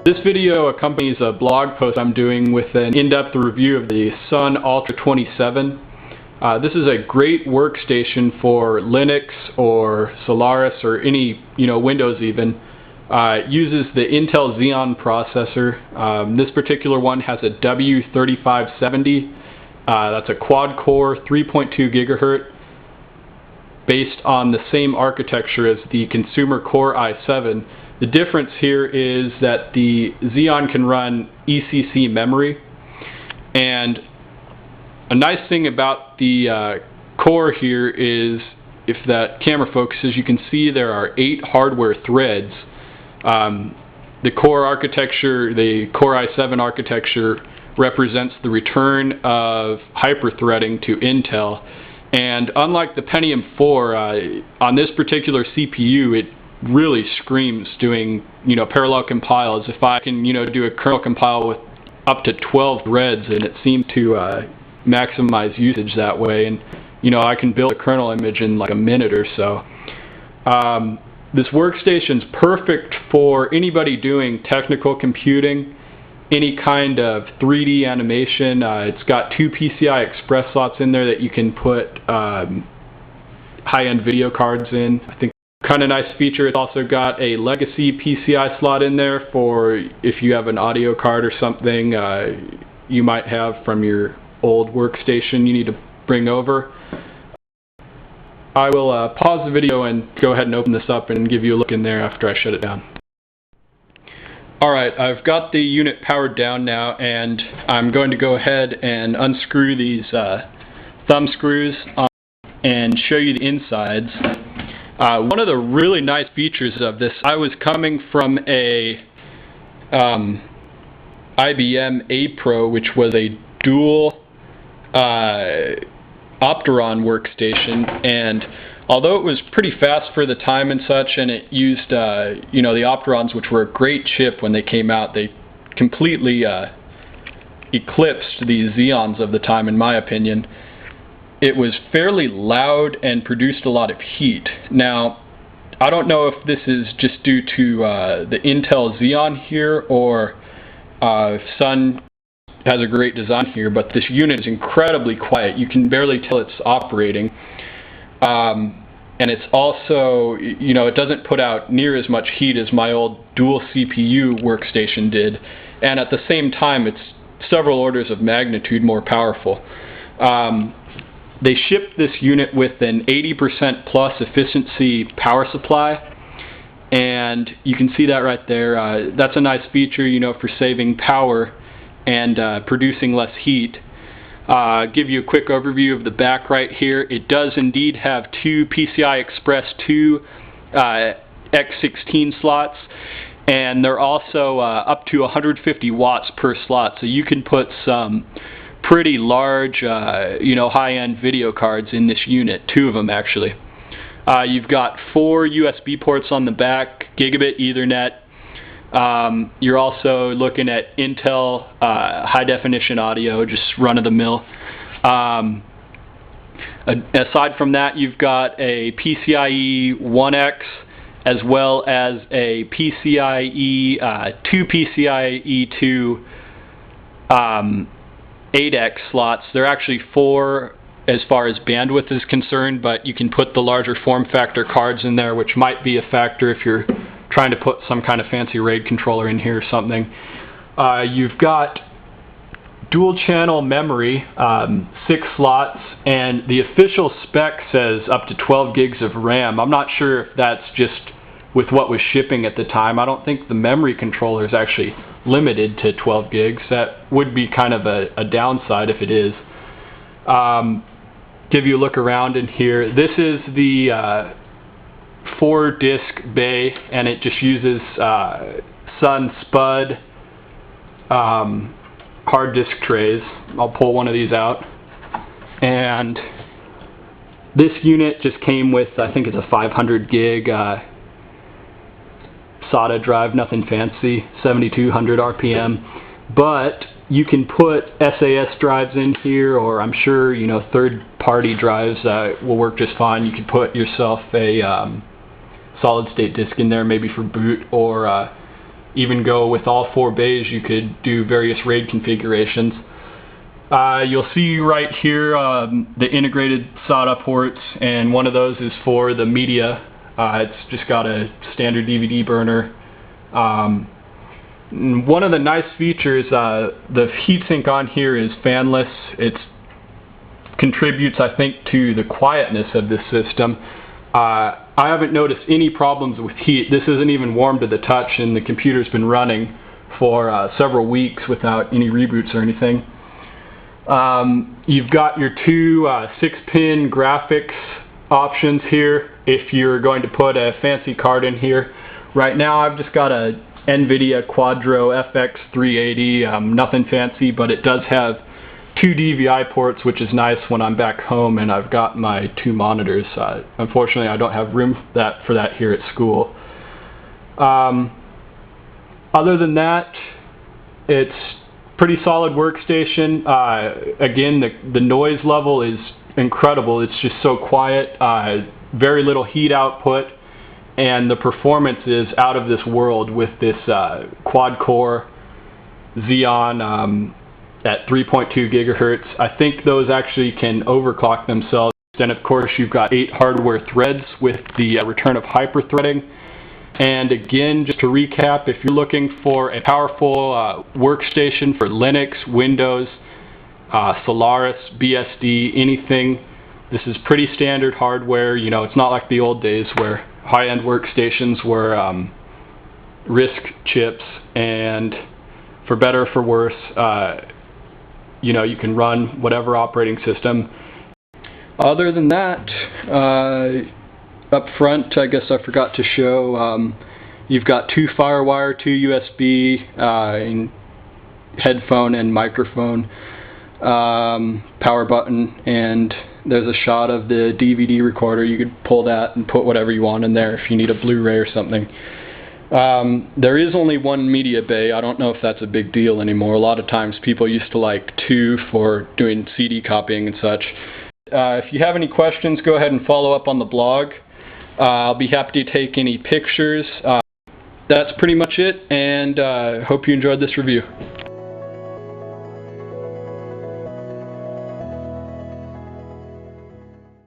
This video accompanies a blog post I'm doing with an in-depth review of the Sun Ultra 27. This is a great workstation for Linux or Solaris or any, Windows even. It uses the Intel Xeon processor. This particular one has a W3570. That's a quad-core 3.2 gigahertz based on the same architecture as the consumer Core i7. The difference here is that the Xeon can run ECC memory, and a nice thing about the core here is, if that camera focuses, you can see there are 8 hardware threads. The core architecture, the Core i7 architecture, represents the return of hyper-threading to Intel, and unlike the Pentium 4, on this particular CPU it really screams doing parallel compiles. If I can do a kernel compile with up to 12 threads, and it seemed to maximize usage that way, and I can build a kernel image in like a minute or so. This workstation's perfect for anybody doing technical computing, any kind of 3D animation. It's got 2 PCI Express slots in there that you can put high-end video cards in. I think kind of nice feature. It's also got a legacy PCI slot in there for if you have an audio card or something you might have from your old workstation you need to bring over. I will pause the video and go ahead and open this up and give you a look in there after I shut it down. Alright, I've got the unit powered down now, and I'm going to go ahead and unscrew these thumb screws and show you the insides. One of the really nice features of this, I was coming from a IBM A Pro, which was a dual Opteron workstation, and although it was pretty fast for the time and such, and it used the Opterons, which were a great chip when they came out, they completely eclipsed the Xeons of the time, in my opinion. It was fairly loud and produced a lot of heat. Now, I don't know if this is just due to the Intel Xeon here, or if Sun has a great design here, but this unit is incredibly quiet. You can barely tell it's operating. And it's also, it doesn't put out near as much heat as my old dual CPU workstation did, and at the same time it's several orders of magnitude more powerful. They shipped this unit with an 80% plus efficiency power supply, and you can see that right there. That's a nice feature, for saving power and producing less heat. Give you a quick overview of the back right here. It does indeed have 2 PCI Express 2 X16 slots, and they're also up to 150 watts per slot, so you can put some pretty large high-end video cards in this unit, 2 of them actually. You've got 4 USB ports on the back, gigabit Ethernet. You're also looking at Intel high-definition audio, just run-of-the-mill. Aside from that, you've got a PCIe 1X as well as a PCIe 2 PCIe 2 8X slots. They're actually 4 as far as bandwidth is concerned, but you can put the larger form factor cards in there, which might be a factor if you're trying to put some kind of fancy RAID controller in here or something. You've got dual channel memory, 6 slots, and the official spec says up to 12 gigs of RAM. I'm not sure if that's just with what was shipping at the time. I don't think the memory controller is actually limited to 12 gigs. That would be kind of a downside if it is. Give you a look around in here. This is the 4-disc bay, and it just uses Sun Spud hard disk trays. I'll pull one of these out, and this unit just came with, I think it's a 500 gig SATA drive, nothing fancy, 7200 RPM, but you can put SAS drives in here, or I'm sure third-party drives will work just fine. You could put yourself a solid-state disk in there, maybe for boot, or even go with all 4 bays. You could do various RAID configurations. You'll see right here the integrated SATA ports, and one of those is for the media. It's just got a standard DVD burner. One of the nice features, the heatsink on here is fanless. It contributes, I think, to the quietness of this system. I haven't noticed any problems with heat. This isn't even warm to the touch, and the computer's been running for several weeks without any reboots or anything. You've got your 2 6-pin graphics options here if you're going to put a fancy card in here. Right now I've just got a NVIDIA Quadro FX 380, nothing fancy, but it does have 2 DVI ports, which is nice when I'm back home and I've got my 2 monitors. Unfortunately, I don't have room for that here at school. Other than that, it's pretty solid workstation. Again, the noise level is incredible. It's just so quiet, very little heat output, and the performance is out of this world with this quad-core Xeon at 3.2 gigahertz. I think those actually can overclock themselves. Then of course you've got 8 hardware threads with the return of hyper-threading. And again, just to recap, if you're looking for a powerful workstation for Linux, Windows, Solaris, BSD, anything, this is pretty standard hardware. You know, it's not like the old days where high-end workstations were RISC chips, and for better or for worse, you know, you can run whatever operating system. Other than that, up front, I guess I forgot to show, you've got 2 FireWire, 2 USB, headphone and microphone, power button, and there's a shot of the DVD recorder. You could pull that and put whatever you want in there if you need a Blu-ray or something. There is only 1 media bay. I don't know if that's a big deal anymore. A lot of times people used to like 2 for doing CD copying and such. If you have any questions, go ahead and follow up on the blog. I'll be happy to take any pictures. That's pretty much it, and hope you enjoyed this review.